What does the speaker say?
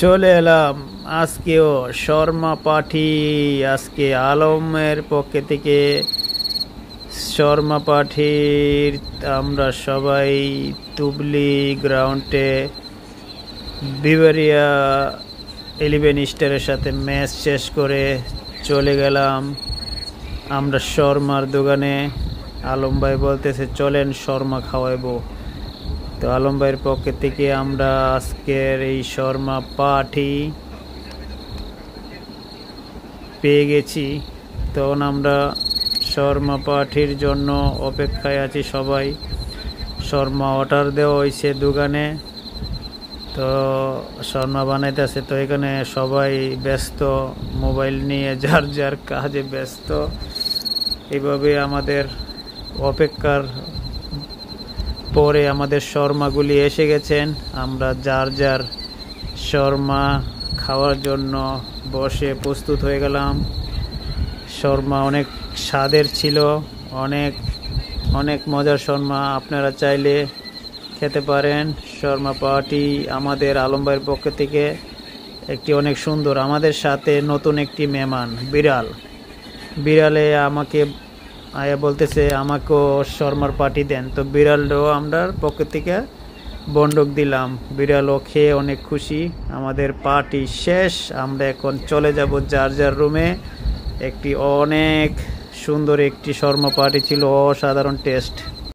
চলে এলাম আজকেও শর্মা পাঠি। আজকে আলমের পক্ষে থেকে শর্মা পাঠির আমরা সবাই তুবলি গ্রাউন্ডে বিভারিয়া 11 স্টারের সাথে ম্যাচ শেষ করে চলে গেলাম আমরা শর্মার দোকানে। আলম ভাই বলতেছে চলেন শর্মা খাওয়াইবো। তো আলম ভাইয়ের পক্ষ থেকে আমরা আজকের এই শর্মা পাঠি পেয়ে গেছি। তখন আমরা শর্মা পাঠির জন্য অপেক্ষায় আছি সবাই। শর্মা অর্ডার দেওয়া হয়েছে দোকানে, তো শর্মা বানাইতেছে। তো এখানে সবাই ব্যস্ত, মোবাইল নিয়ে যার যার কাজে ব্যস্ত। এইভাবে আমাদের অপেক্ষার পরে আমাদের শর্মাগুলি এসে গেছেন। আমরা যার যার শর্মা খাওয়ার জন্য বসে প্রস্তুত হয়ে গেলাম। শর্মা অনেক স্বাদের ছিল, অনেক অনেক মজার শর্মা। আপনারা চাইলে খেতে পারেন। শর্মা পার্টি আমাদের আলম ভাইয়ের পক্ষ থেকে একটি অনেক সুন্দর। আমাদের সাথে নতুন একটি মেহমান বিড়ালে আমাকে আয়া বলতেছে আমাকেও শর্মার পার্টি দেন। তো বিড়ালও আমরা পক্ষ থেকে বন্ডক দিলাম। বিড়ালও খেয়ে অনেক খুশি। আমাদের পার্টি শেষ, আমরা এখন চলে যাব যার যার রুমে। একটি অনেক সুন্দর একটি শর্মা পার্টি ছিল, অসাধারণ টেস্ট।